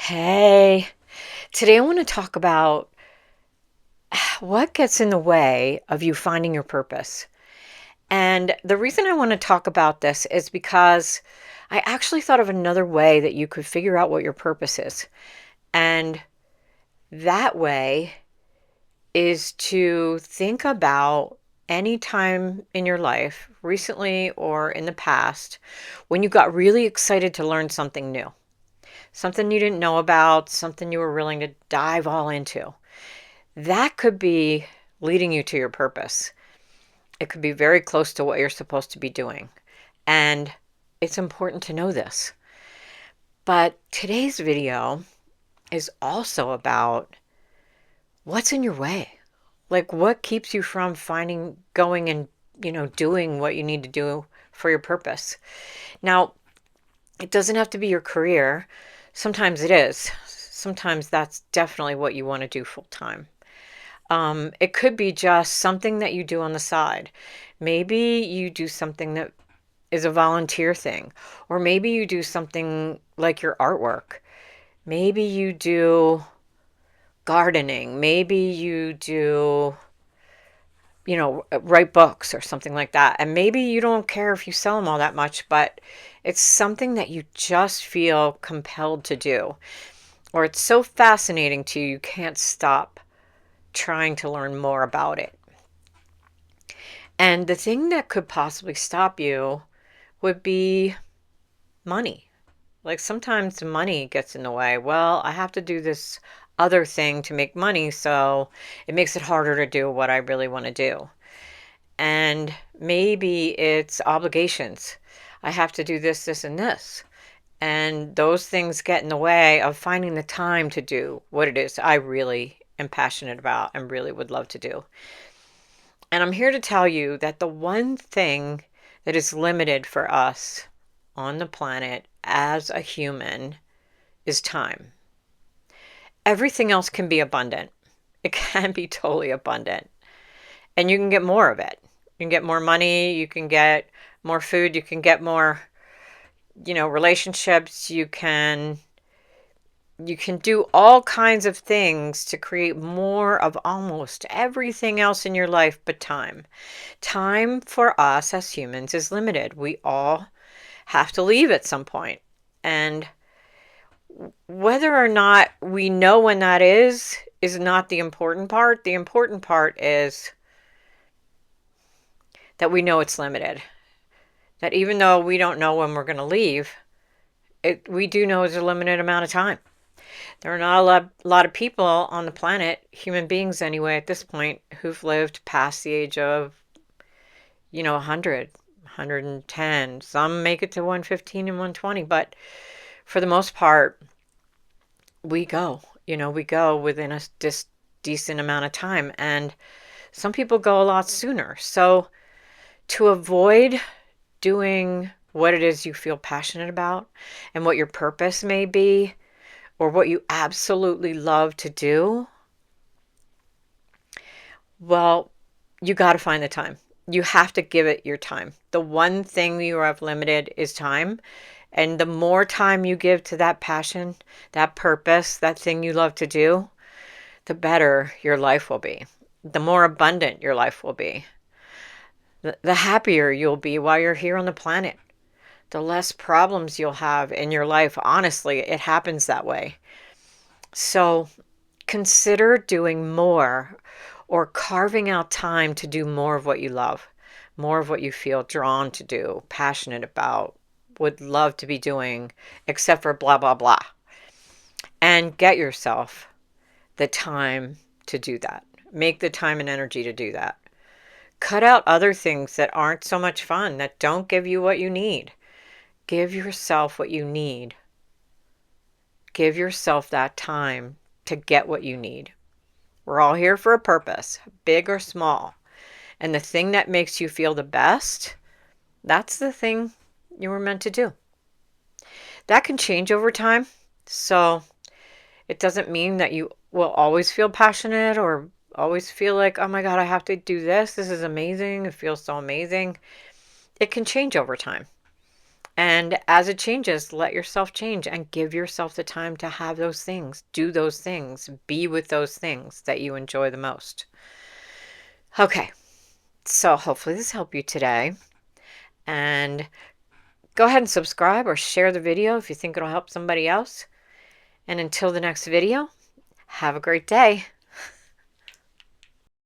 Hey, today I want to talk about what gets in the way of you finding your purpose. And the reason I want to talk about this is because I actually thought of another way that you could figure out what your purpose is. And that way is to think about any time in your life, recently or in the past, when you got really excited to learn something new, something you didn't know about, something you were willing to dive all into. That could be leading you to your purpose. It could be very close to what you're supposed to be doing. And it's important to know this. But today's video is also about what's in your way. Like what keeps you from finding, going and, doing what you need to do for your purpose. Now, it doesn't have to be your career. Sometimes it is. Sometimes that's definitely what you want to do full time. It could be just something that you do on the side. Maybe you do something that is a volunteer thing, or maybe you do something like your artwork. Maybe you do gardening. Maybe you do, write books or something like that. And maybe you don't care if you sell them all that much, but it's something that you just feel compelled to do, or it's so fascinating to you, you can't stop trying to learn more about it. And the thing that could possibly stop you would be money. Like sometimes money gets in the way. Well, I have to do this other thing to make money, so it makes it harder to do what I really want to do. And maybe it's obligations. I have to do this, this, and this. And those things get in the way of finding the time to do what it is I really am passionate about and really would love to do. And I'm here to tell you that the one thing that is limited for us on the planet as a human is time. Everything else can be abundant. It can be totally abundant. And you can get more of it. You can get more money, you can get more food, you can get more, relationships, you can do all kinds of things to create more of almost everything else in your life but time. Time for us as humans is limited. We all have to leave at some point. And whether or not we know when that is not the important part. The important part is that we know it's limited. That even though we don't know when we're going to leave, we do know it's a limited amount of time. There are not a lot of people on the planet, human beings anyway, at this point, who've lived past the age of, 100, 110. Some make it to 115 and 120, but for the most part, we go within a decent amount of time. And some people go a lot sooner. So to avoid doing what it is you feel passionate about and what your purpose may be, or what you absolutely love to do, well, you got to find the time. You have to give it your time. The one thing you have limited is time. And the more time you give to that passion, that purpose, that thing you love to do, the better your life will be. The more abundant your life will be. The happier you'll be while you're here on the planet. The less problems you'll have in your life. Honestly, it happens that way. So consider doing more or carving out time to do more of what you love, more of what you feel drawn to do, passionate about, would love to be doing, except for blah, blah, blah. And get yourself the time to do that. Make the time and energy to do that. Cut out other things that aren't so much fun, that don't give you what you need. Give yourself what you need. Give yourself that time to get what you need. We're all here for a purpose, big or small. And the thing that makes you feel the best, that's the thing you were meant to do. That can change over time. So it doesn't mean that you will always feel passionate or always feel like, oh my God, I have to do this. This is amazing. It feels so amazing. It can change over time. And as it changes, let yourself change and give yourself the time to have those things, do those things, be with those things that you enjoy the most. Okay, so hopefully this helped you today. And go ahead and subscribe or share the video if you think it'll help somebody else. And until the next video, have a great day.